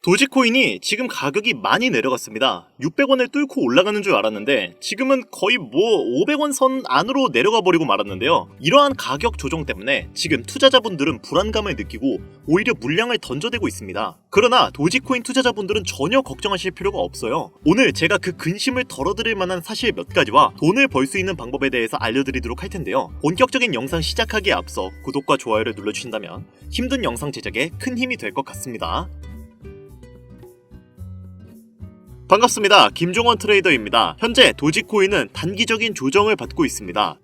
도지코인이 지금 가격이 많이 내려갔습니다. 600원을 뚫고 올라가는 줄 알았는데 지금은 거의 500원 선 안으로 내려가 버리고 말았는데요. 이러한 가격 조정 때문에 지금 투자자분들은 불안감을 느끼고 오히려 물량을 던져대고 있습니다. 그러나 도지코인 투자자분들은 전혀 걱정하실 필요가 없어요. 오늘 제가 그 근심을 덜어드릴 만한 사실 몇 가지와 돈을 벌 수 있는 방법에 대해서 알려드리도록 할 텐데요. 본격적인 영상 시작하기에 앞서 구독과 좋아요를 눌러주신다면 힘든 영상 제작에 큰 힘이 될 것 같습니다. 반갑습니다. 김종원 트레이더입니다. 현재 도지코인은 단기적인 조정을 받고 있습니다.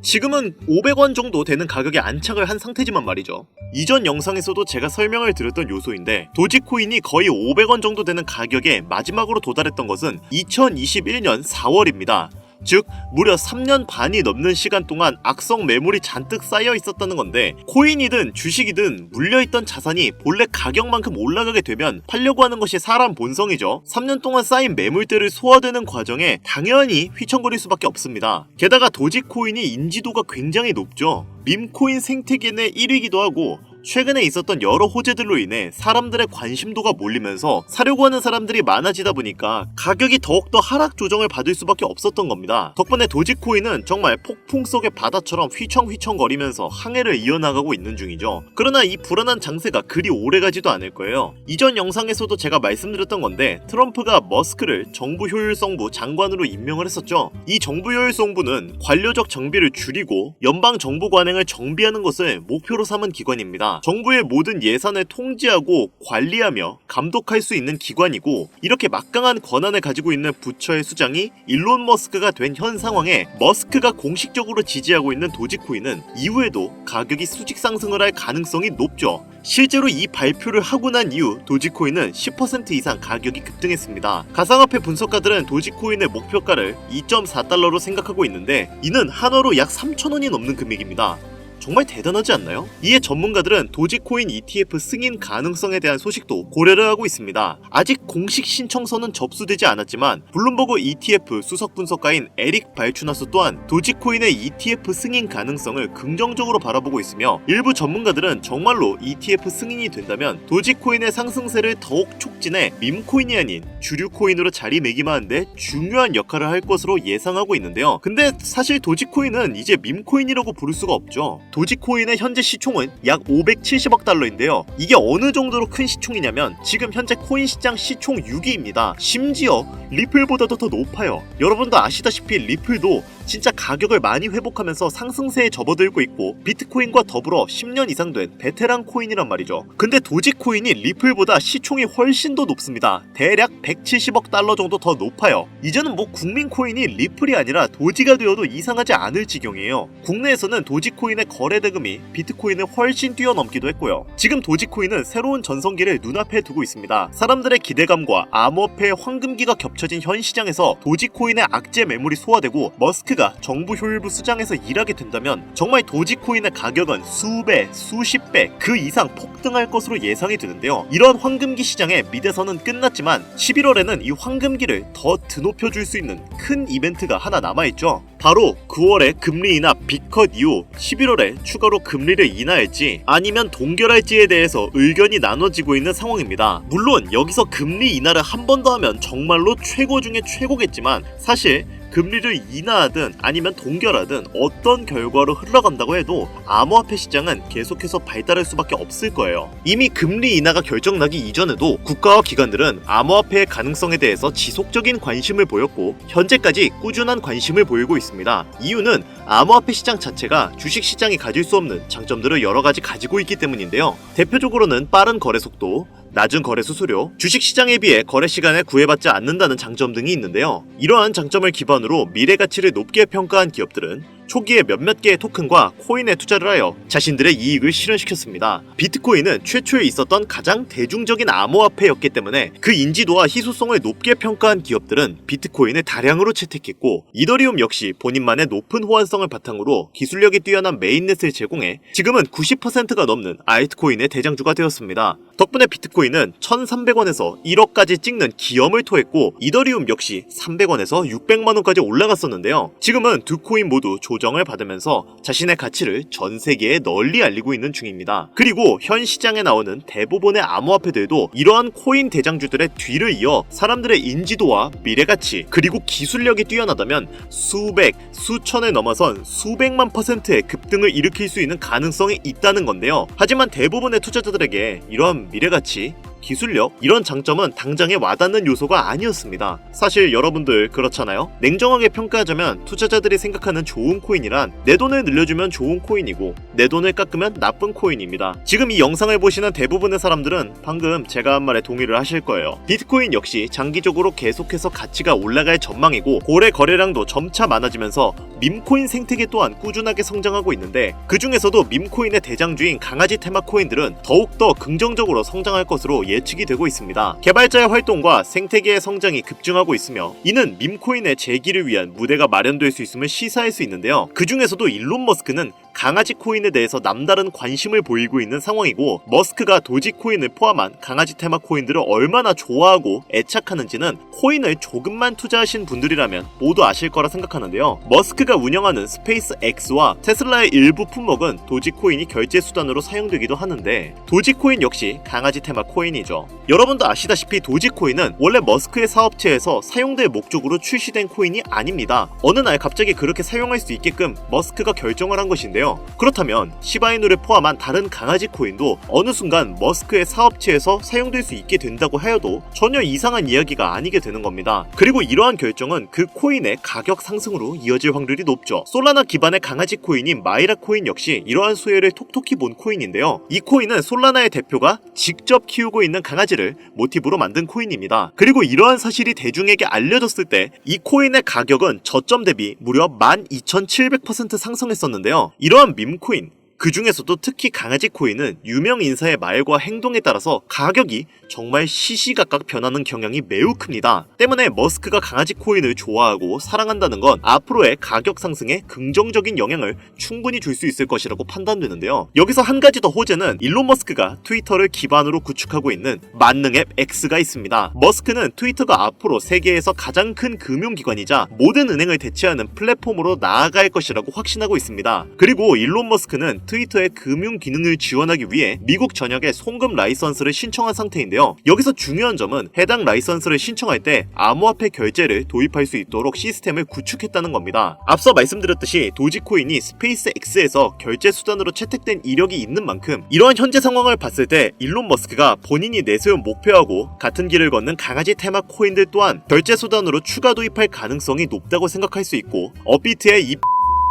지금은 500원 정도 되는 가격에 안착을 한 상태지만 말이죠. 이전 영상에서도 제가 설명을 드렸던 요소인데 도지코인이 거의 500원 정도 되는 가격에 마지막으로 도달했던 것은 2021년 4월입니다. 즉 무려 3년 반이 넘는 시간 동안 악성 매물이 잔뜩 쌓여 있었다는 건데, 코인이든 주식이든 물려있던 자산이 본래 가격만큼 올라가게 되면 팔려고 하는 것이 사람 본성이죠. 3년 동안 쌓인 매물들을 소화되는 과정에 당연히 휘청거릴 수밖에 없습니다. 게다가 도지코인이 인지도가 굉장히 높죠. 밈코인 생태계 내 1위이기도 하고 최근에 있었던 여러 호재들로 인해 사람들의 관심도가 몰리면서 사려고 하는 사람들이 많아지다 보니까 가격이 더욱더 하락 조정을 받을 수밖에 없었던 겁니다. 덕분에 도지코인은 정말 폭풍 속의 바다처럼 휘청휘청거리면서 항해를 이어나가고 있는 중이죠. 그러나 이 불안한 장세가 그리 오래가지도 않을 거예요. 이전 영상에서도 제가 말씀드렸던 건데, 트럼프가 머스크를 정부 효율성부 장관으로 임명을 했었죠. 이 정부 효율성부는 관료적 정비를 줄이고 연방 정부 관행을 정비하는 것을 목표로 삼은 기관입니다. 정부의 모든 예산을 통제하고 관리하며 감독할 수 있는 기관이고, 이렇게 막강한 권한을 가지고 있는 부처의 수장이 일론 머스크가 된 현 상황에 머스크가 공식적으로 지지하고 있는 도지코인은 이후에도 가격이 수직 상승을 할 가능성이 높죠. 실제로 이 발표를 하고 난 이후 도지코인은 10% 이상 가격이 급등했습니다. 가상화폐 분석가들은 도지코인의 목표가를 2.4달러로 생각하고 있는데, 이는 한화로 약 3,000원이 넘는 금액입니다. 정말 대단하지 않나요? 이에 전문가들은 도지코인 ETF 승인 가능성에 대한 소식도 고려를 하고 있습니다. 아직 공식 신청서는 접수되지 않았지만 블룸버그 ETF 수석 분석가인 에릭 발추나스 또한 도지코인의 ETF 승인 가능성을 긍정적으로 바라보고 있으며, 일부 전문가들은 정말로 ETF 승인이 된다면 도지코인의 상승세를 더욱 촉진해 밈코인이 아닌 주류 코인으로 자리매김하는데 중요한 역할을 할 것으로 예상하고 있는데요. 근데 사실 도지코인은 이제 밈코인이라고 부를 수가 없죠. 도지코인의 현재 시총은 약 570억 달러인데요. 이게 어느 정도로 큰 시총이냐면 지금 현재 코인 시장 시총 6위입니다. 심지어 리플보다도 더 높아요. 여러분도 아시다시피 리플도 진짜 가격을 많이 회복하면서 상승세에 접어들고 있고 비트코인과 더불어 10년 이상 된 베테랑 코인이란 말이죠. 근데 도지코인이 리플보다 시총이 훨씬 더 높습니다. 대략 170억 달러 정도 더 높아요. 이제는 국민 코인이 리플이 아니라 도지가 되어도 이상하지 않을 지경이에요. 국내에서는 도지코인의 거래 대금이 비트코인을 훨씬 뛰어넘기도 했고요. 지금 도지코인은 새로운 전성기를 눈앞에 두고 있습니다. 사람들의 기대감과 암호화폐의 황금기가 겹쳐진 현 시장에서 도지코인의 악재 매물이 소화되고 머스크가 정부 효율부 수장에서 일하게 된다면 정말 도지코인의 가격은 수배, 수십 배, 그 이상 폭등할 것으로 예상이 되는데요. 이런 황금기 시장의 미대선은 끝났지만 11월에는 이 황금기를 더 드높여줄 수 있는 큰 이벤트가 하나 남아있죠. 바로 9월에 금리 인하 빅컷 이후 11월에 추가로 금리를 인하할지 아니면 동결할지에 대해서 의견이 나눠지고 있는 상황입니다. 물론 여기서 금리 인하를 한 번 더 하면 정말로 최고 중에 최고겠지만, 사실 금리를 인하하든 아니면 동결하든 어떤 결과로 흘러간다고 해도 암호화폐 시장은 계속해서 발달할 수밖에 없을 거예요. 이미 금리 인하가 결정나기 이전에도 국가와 기관들은 암호화폐의 가능성에 대해서 지속적인 관심을 보였고 현재까지 꾸준한 관심을 보이고 있습니다. 이유는 암호화폐 시장 자체가 주식 시장이 가질 수 없는 장점들을 여러 가지 가지고 있기 때문인데요. 대표적으로는 빠른 거래 속도, 낮은 거래 수수료, 주식시장에 비해 거래 시간에 구애받지 않는다는 장점 등이 있는데요. 이러한 장점을 기반으로 미래 가치를 높게 평가한 기업들은 초기에 몇몇 개의 토큰과 코인에 투자를 하여 자신들의 이익을 실현시켰습니다. 비트코인은 최초에 있었던 가장 대중적인 암호화폐였기 때문에 그 인지도와 희소성을 높게 평가한 기업들은 비트코인을 다량으로 채택했고, 이더리움 역시 본인만의 높은 호환성을 바탕으로 기술력이 뛰어난 메인넷을 제공해 지금은 90%가 넘는 알트코인의 대장주가 되었습니다. 덕분에 비트코인은 1,300원에서 1억까지 찍는 기염을 토했고, 이더리움 역시 300원에서 600만원까지 올라갔었는데요. 지금은 두 코인 모두 조정을 받으면서 자신의 가치를 전 세계에 널리 알리고 있는 중입니다. 그리고 현 시장에 나오는 대부분의 암호화폐들도 이러한 코인 대장주들의 뒤를 이어 사람들의 인지도와 미래가치 그리고 기술력이 뛰어나다면 수백, 수천을 넘어선 수백만 %의 급등을 일으킬 수 있는 가능성이 있다는 건데요. 하지만 대부분의 투자자들에게 이러한 미래가치, 기술력, 이런 장점은 당장에 와닿는 요소가 아니었습니다. 사실 여러분들 그렇잖아요? 냉정하게 평가하자면 투자자들이 생각하는 좋은 코인이란 내 돈을 늘려주면 좋은 코인이고 내 돈을 깎으면 나쁜 코인입니다. 지금 이 영상을 보시는 대부분의 사람들은 방금 제가 한 말에 동의를 하실 거예요. 비트코인 역시 장기적으로 계속해서 가치가 올라갈 전망이고 고래 거래량도 점차 많아지면서 밈코인 생태계 또한 꾸준하게 성장하고 있는데 그 중에서도 밈코인의 대장주인 강아지 테마 코인들은 더욱더 긍정적으로 성장할 것으로 예측이 되고 있습니다. 개발자의 활동과 생태계의 성장이 급증하고 있으며 이는 밈코인의 재기를 위한 무대가 마련될 수 있음을 시사할 수 있는데요. 그 중에서도 일론 머스크는 강아지 코인에 대해서 남다른 관심을 보이고 있는 상황이고 머스크가 도지코인을 포함한 강아지 테마 코인들을 얼마나 좋아하고 애착하는지는 코인을 조금만 투자하신 분들이라면 모두 아실 거라 생각하는데요. 머스크가 운영하는 스페이스 X와 테슬라의 일부 품목은 도지코인이 결제 수단으로 사용되기도 하는데 도지코인 역시 강아지 테마 코인이죠. 여러분도 아시다시피 도지코인은 원래 머스크의 사업체에서 사용될 목적으로 출시된 코인이 아닙니다. 어느 날 갑자기 그렇게 사용할 수 있게끔 머스크가 결정을 한 것인데요. 그렇다면 시바이누를 포함한 다른 강아지 코인도 어느 순간 머스크의 사업체에서 사용될 수 있게 된다고 하여도 전혀 이상한 이야기가 아니게 되는 겁니다. 그리고 이러한 결정은 그 코인의 가격 상승으로 이어질 확률이 높죠. 솔라나 기반의 강아지 코인인 마이라 코인 역시 이러한 수혜를 톡톡히 본 코인인데요. 이 코인은 솔라나의 대표가 직접 키우고 있는 강아지를 모티브로 만든 코인입니다. 그리고 이러한 사실이 대중에게 알려졌을 때 이 코인의 가격은 저점 대비 무려 12,700% 상승했었는데요. 이러한 밈코인, 그 중에서도 특히 강아지 코인은 유명 인사의 말과 행동에 따라서 가격이 정말 시시각각 변하는 경향이 매우 큽니다. 때문에 머스크가 강아지 코인을 좋아하고 사랑한다는 건 앞으로의 가격 상승에 긍정적인 영향을 충분히 줄 수 있을 것이라고 판단되는데요. 여기서 한 가지 더 호재는 일론 머스크가 트위터를 기반으로 구축하고 있는 만능 앱 X가 있습니다. 머스크는 트위터가 앞으로 세계에서 가장 큰 금융기관이자 모든 은행을 대체하는 플랫폼으로 나아갈 것이라고 확신하고 있습니다. 그리고 일론 머스크는 트위터의 금융 기능을 지원하기 위해 미국 전역에 송금 라이선스를 신청한 상태인데요. 여기서 중요한 점은 해당 라이선스를 신청할 때 암호화폐 결제를 도입할 수 있도록 시스템을 구축했다는 겁니다. 앞서 말씀드렸듯이 도지코인이 스페이스 X에서 결제 수단으로 채택된 이력이 있는 만큼 이러한 현재 상황을 봤을 때 일론 머스크가 본인이 내세운 목표하고 같은 길을 걷는 강아지 테마 코인들 또한 결제 수단으로 추가 도입할 가능성이 높다고 생각할 수 있고 업비트의 이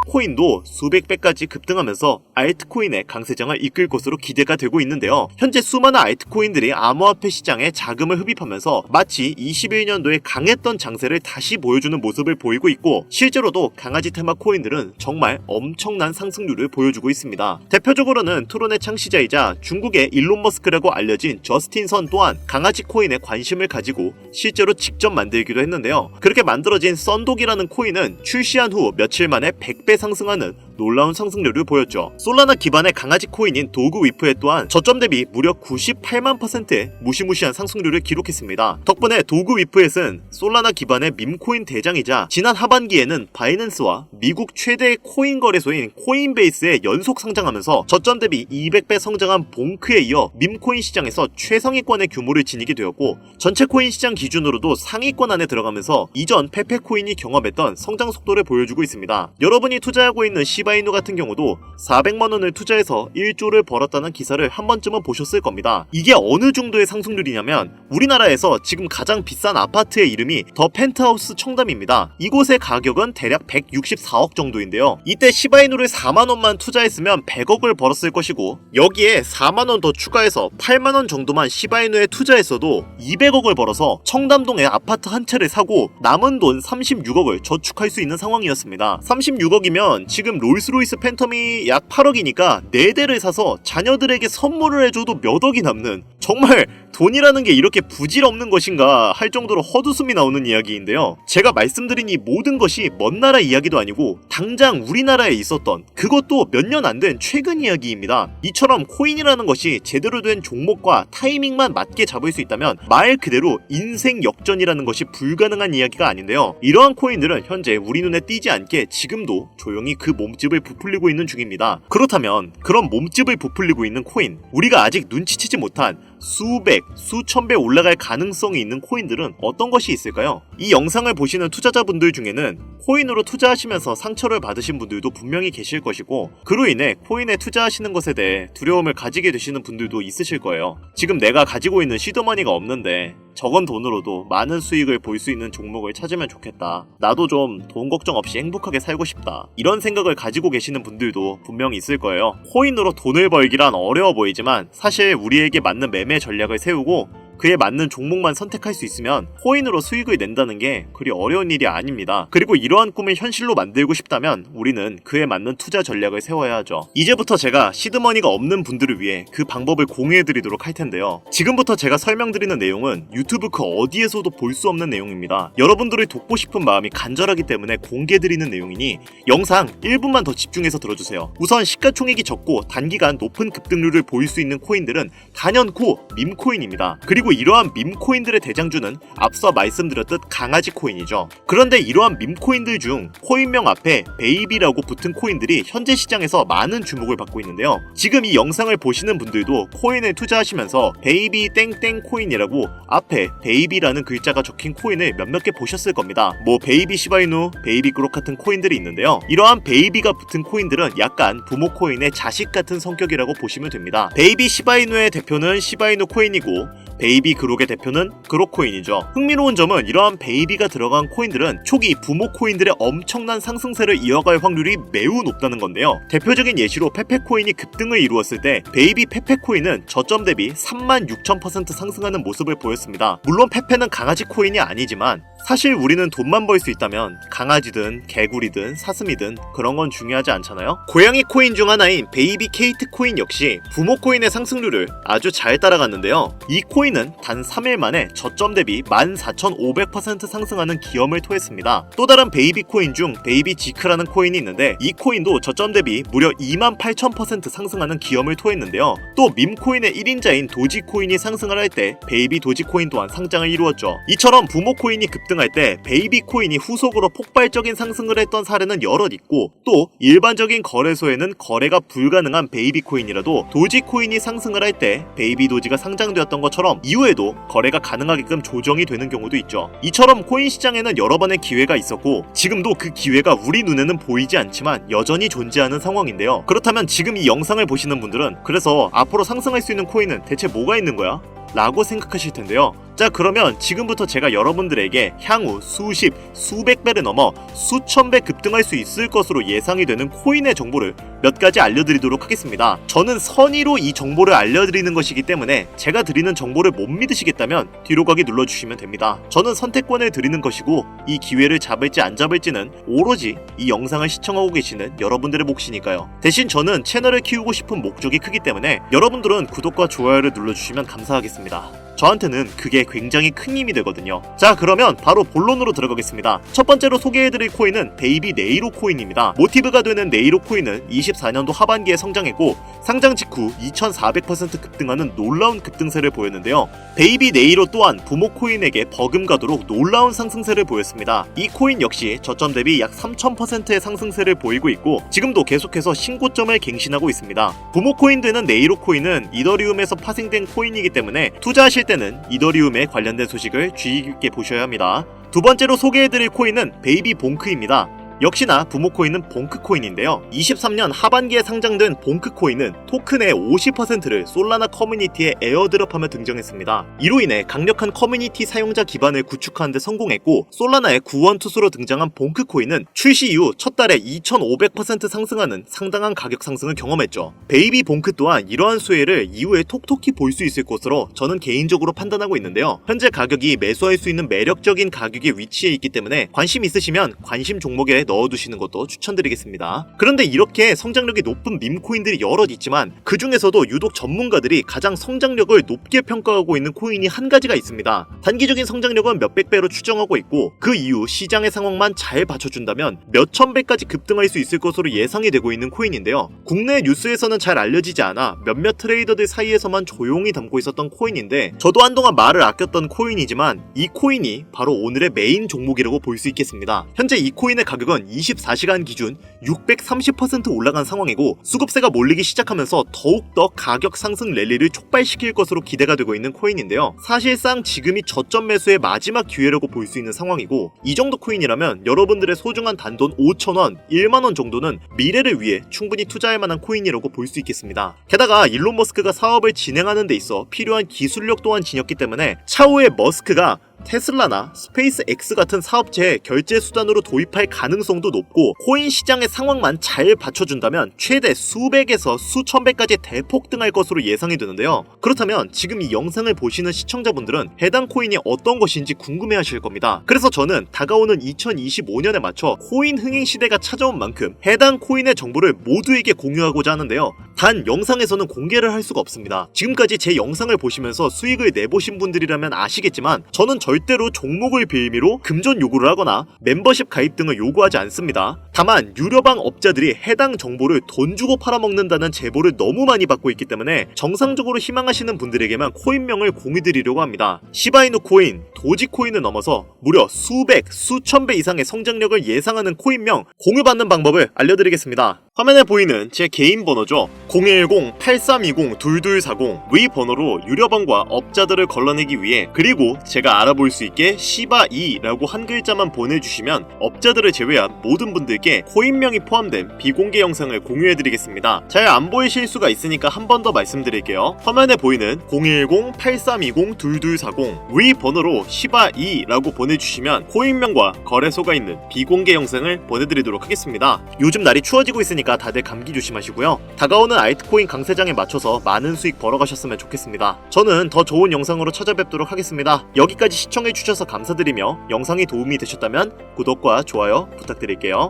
코인도 수백 배까지 급등하면서 알트코인의 강세장을 이끌 것으로 기대가 되고 있는데요. 현재 수많은 알트코인들이 암호화폐 시장에 자금을 흡입하면서 마치 21년도에 강했던 장세를 다시 보여주는 모습을 보이고 있고 실제로도 강아지 테마 코인들은 정말 엄청난 상승률을 보여주고 있습니다. 대표적으로는 트론의 창시자이자 중국의 일론 머스크라고 알려진 저스틴 선 또한 강아지 코인에 관심을 가지고 실제로 직접 만들기도 했는데요. 그렇게 만들어진 썬독이라는 코인은 출시한 후 며칠 만에 100배 상승하는 놀라운 상승률을 보였죠. 솔라나 기반의 강아지 코인인 도그 위프에 또한 저점 대비 무려 98만 %의 무시무시한 상승률을 기록했습니다. 덕분에 도그 위프엣은 솔라나 기반의 밈코인 대장이자 지난 하반기에는 바이낸스와 미국 최대의 코인 거래소인 코인베이스에 연속 상장하면서 저점 대비 200배 성장한 봉크에 이어 밈코인 시장에서 최상위권의 규모를 지니게 되었고 전체 코인 시장 기준으로도 상위권 안에 들어가면서 이전 페페코인이 경험했던 성장 속도를 보여주고 있습니다. 여러분이 투자하고 있는 시바이누 같은 경우도 400만원을 투자해서 1조를 벌었다는 기사를 한 번쯤은 보셨을 겁니다. 이게 어느 정도의 상승률이냐면 우리나라에서 지금 가장 비싼 아파트의 이름이 더 펜트하우스 청담입니다. 이곳의 가격은 대략 164억 정도인데요. 이때 시바이누를 4만원만 투자했으면 100억을 벌었을 것이고 여기에 4만원 더 추가해서 8만원 정도만 시바이누에 투자했어도 200억을 벌어서 청담동에 아파트 한 채를 사고 남은 돈 36억을 저축할 수 있는 상황이었습니다. 36억이면 지금 롤스로이스 팬텀이 약 8억이니까 4대를 사서 자녀들에게 선물을 해줘도 몇 억이 남는, 정말 돈이라는 게 이렇게 부질없는 것인가 할 정도로 헛웃음이 나오는 이야기인데요. 제가 말씀드린 이 모든 것이 먼 나라 이야기도 아니고 당장 우리나라에 있었던, 그것도 몇 년 안 된 최근 이야기입니다. 이처럼 코인이라는 것이 제대로 된 종목과 타이밍만 맞게 잡을 수 있다면 말 그대로 인생 역전이라는 것이 불가능한 이야기가 아닌데요. 이러한 코인들은 현재 우리 눈에 띄지 않게 지금도 조용히 그 몸집을 부풀리고 있는 중입니다. 그렇다면 그런 몸집을 부풀리고 있는 코인, 우리가 아직 눈치채지 못한 수백, 수천 배 올라갈 가능성이 있는 코인들은 어떤 것이 있을까요? 이 영상을 보시는 투자자분들 중에는 코인으로 투자하시면서 상처를 받으신 분들도 분명히 계실 것이고, 그로 인해 코인에 투자하시는 것에 대해 두려움을 가지게 되시는 분들도 있으실 거예요. 지금 내가 가지고 있는 시드머니가 없는데 적은 돈으로도 많은 수익을 볼 수 있는 종목을 찾으면 좋겠다, 나도 좀 돈 걱정 없이 행복하게 살고 싶다, 이런 생각을 가지고 계시는 분들도 분명히 있을 거예요. 코인으로 돈을 벌기란 어려워 보이지만 사실 우리에게 맞는 매매 전략을 세우고 그에 맞는 종목만 선택할 수 있으면 코인으로 수익을 낸다는 게 그리 어려운 일이 아닙니다. 그리고 이러한 꿈을 현실로 만들고 싶다면 우리는 그에 맞는 투자 전략을 세워야 하죠. 이제부터 제가 시드머니가 없는 분들을 위해 그 방법을 공유해드리도록 할 텐데요. 지금부터 제가 설명드리는 내용은 유튜브 그 어디에서도 볼 수 없는 내용입니다. 여러분들을 돕고 싶은 마음이 간절하기 때문에 공개드리는 내용이니 영상 1분만 더 집중해서 들어주세요. 우선 시가총액이 적고 단기간 높은 급등률을 보일 수 있는 코인들은 단연코 밈코인입니다. 그리고 이러한 밈코인들의 대장주는 앞서 말씀드렸듯 강아지 코인이죠. 그런데 이러한 밈코인들 중 코인명 앞에 베이비라고 붙은 코인들이 현재 시장에서 많은 주목을 받고 있는데요. 지금 이 영상을 보시는 분들도 코인에 투자하시면서 베이비 땡땡 코인이라고 앞에 베이비라는 글자가 적힌 코인을 몇몇 개 보셨을 겁니다. 뭐 베이비 시바이누, 베이비 그록 같은 코인들이 있는데요. 이러한 베이비가 붙은 코인들은 약간 부모 코인의 자식 같은 성격이라고 보시면 됩니다. 베이비 시바이누의 대표는 시바이누 코인이고 베이비 그록의 대표는 그록코인이죠. 흥미로운 점은 이러한 베이비가 들어간 코인들은 초기 부모 코인들의 엄청난 상승세를 이어갈 확률이 매우 높다는 건데요. 대표적인 예시로 페페코인이 급등을 이루었을 때 베이비 페페코인은 저점 대비 36,000% 상승하는 모습을 보였습니다. 물론 페페는 강아지 코인이 아니지만 사실 우리는 돈만 벌 수 있다면 강아지든 개구리든 사슴이든 그런 건 중요하지 않잖아요? 고양이 코인 중 하나인 베이비 케이트 코인 역시 부모 코인의 상승률을 아주 잘 따라갔는데요. 이 코인은 단 3일 만에 저점 대비 14,500% 상승하는 기염을 토했습니다. 또 다른 베이비 코인 중 베이비 지크라는 코인이 있는데 이 코인도 저점 대비 무려 28,000% 상승하는 기염을 토했는데요. 또 밈코인의 1인자인 도지코인이 상승을 할 때 베이비 도지코인 또한 상장을 이루었죠. 이처럼 부모 코인이 급등할 때 베이비 코인이 후속으로 폭발적인 상승을 했던 사례는 여럿 있고, 또 일반적인 거래소에는 거래가 불가능한 베이비 코인이라도 도지 코인이 상승을 할 때 베이비 도지가 상장되었던 것처럼 이후에도 거래가 가능하게끔 조정이 되는 경우도 있죠. 이처럼 코인 시장에는 여러 번의 기회가 있었고 지금도 그 기회가 우리 눈에는 보이지 않지만 여전히 존재하는 상황인데요. 그렇다면 지금 이 영상을 보시는 분들은 그래서 앞으로 상승할 수 있는 코인은 대체 뭐가 있는 거야? 라고 생각하실 텐데요. 자, 그러면 지금부터 제가 여러분들에게 향후 수십, 수백 배를 넘어 수천 배 급등할 수 있을 것으로 예상이 되는 코인의 정보를 몇 가지 알려드리도록 하겠습니다. 저는 선의로 이 정보를 알려드리는 것이기 때문에 제가 드리는 정보를 못 믿으시겠다면 뒤로 가기 눌러주시면 됩니다. 저는 선택권을 드리는 것이고 이 기회를 잡을지 안 잡을지는 오로지 이 영상을 시청하고 계시는 여러분들의 몫이니까요. 대신 저는 채널을 키우고 싶은 목적이 크기 때문에 여러분들은 구독과 좋아요를 눌러주시면 감사하겠습니다. 저한테는 그게 굉장히 큰 힘이 되거든요. 자, 그러면 바로 본론으로 들어가겠습니다. 첫 번째로 소개해드릴 코인은 베이비 네이로 코인입니다. 모티브가 되는 네이로 코인은 24년도 하반기에 성장했고 상장 직후 2400% 급등하는 놀라운 급등세를 보였는데요. 베이비 네이로 또한 부모 코인에게 버금가도록 놀라운 상승세를 보였습니다. 이 코인 역시 저점 대비 약 3000%의 상승세를 보이고 있고 지금도 계속해서 신고점을 갱신하고 있습니다. 부모 코인 되는 네이로 코인은 이더리움에서 파생된 코인이기 때문에 투자하실 때는 이더리움에 관련된 소식을 주의 깊게 보셔야 합니다. 두 번째로 소개해드릴 코인은 베이비 봉크입니다. 역시나 부모 코인은 봉크 코인인데요. 23년 하반기에 상장된 봉크 코인은 토큰의 50%를 솔라나 커뮤니티에 에어드롭하며 등장했습니다. 이로 인해 강력한 커뮤니티 사용자 기반을 구축하는 데 성공했고 솔라나의 구원투수로 등장한 봉크 코인은 출시 이후 첫 달에 2500% 상승하는 상당한 가격 상승을 경험했죠. 베이비 봉크 또한 이러한 수혜를 이후에 톡톡히 볼 수 있을 것으로 저는 개인적으로 판단하고 있는데요. 현재 가격이 매수할 수 있는 매력적인 가격에 위치해 있기 때문에 관심 있으시면 관심 종목에 넣어두시는 것도 추천드리겠습니다. 그런데 이렇게 성장력이 높은 밈코인들이 여럿 있지만 그 중에서도 유독 전문가들이 가장 성장력을 높게 평가하고 있는 코인이 한 가지가 있습니다. 단기적인 성장력은 몇백 배로 추정하고 있고 그 이후 시장의 상황만 잘 받쳐준다면 몇천 배까지 급등할 수 있을 것으로 예상이 되고 있는 코인인데요. 국내 뉴스에서는 잘 알려지지 않아 몇몇 트레이더들 사이에서만 조용히 담고 있었던 코인인데 저도 한동안 말을 아꼈던 코인이지만 이 코인이 바로 오늘의 메인 종목이라고 볼 수 있겠습니다. 현재 이 코인의 가격은 24시간 기준 630% 올라간 상황이고 수급세가 몰리기 시작하면서 더욱더 가격 상승 랠리를 촉발시킬 것으로 기대가 되고 있는 코인인데요. 사실상 지금이 저점 매수의 마지막 기회라고 볼 수 있는 상황이고 이 정도 코인이라면 여러분들의 소중한 단돈 5,000원, 1만원 정도는 미래를 위해 충분히 투자할 만한 코인이라고 볼 수 있겠습니다. 게다가 일론 머스크가 사업을 진행하는 데 있어 필요한 기술력 또한 지녔기 때문에 차후에 머스크가 테슬라나 스페이스 X 같은 사업체에 결제 수단으로 도입할 가능성도 높고 코인 시장의 상황만 잘 받쳐준다면 최대 수백에서 수천 배까지 대폭등할 것으로 예상이 되는데요. 그렇다면 지금 이 영상을 보시는 시청자분들은 해당 코인이 어떤 것인지 궁금해하실 겁니다. 그래서 저는 다가오는 2025년에 맞춰 코인 흥행 시대가 찾아온 만큼 해당 코인의 정보를 모두에게 공유하고자 하는데요. 단 영상에서는 공개를 할 수가 없습니다. 지금까지 제 영상을 보시면서 수익을 내보신 분들이라면 아시겠지만 저는 절대로 종목을 빌미로 금전 요구를 하거나 멤버십 가입 등을 요구하지 않습니다. 다만 유료방 업자들이 해당 정보를 돈 주고 팔아먹는다는 제보를 너무 많이 받고 있기 때문에 정상적으로 희망하시는 분들에게만 코인명을 공유드리려고 합니다. 시바이누 코인, 도지코인을 넘어서 무려 수백, 수천 배 이상의 성장력을 예상하는 코인명 공유받는 방법을 알려드리겠습니다. 화면에 보이는 제 개인 번호죠. 010-8320-2240 위 번호로 유료방과 업자들을 걸러내기 위해 그리고 제가 알아볼 수 있게 시바이라고 한 글자만 보내주시면 업자들을 제외한 모든 분들께 코인명이 포함된 비공개 영상을 공유해드리겠습니다. 잘 안 보이실 수가 있으니까 한 번 더 말씀드릴게요. 화면에 보이는 010-8320-2240 위 번호로 시바이라고 보내주시면 코인명과 거래소가 있는 비공개 영상을 보내드리도록 하겠습니다. 요즘 날이 추워지고 있으니까 다들 감기 조심하시고요. 다가오는 알트코인 강세장에 맞춰서 많은 수익 벌어가셨으면 좋겠습니다. 저는 더 좋은 영상으로 찾아뵙도록 하겠습니다. 여기까지 시청해주셔서 감사드리며 영상이 도움이 되셨다면 구독과 좋아요 부탁드릴게요.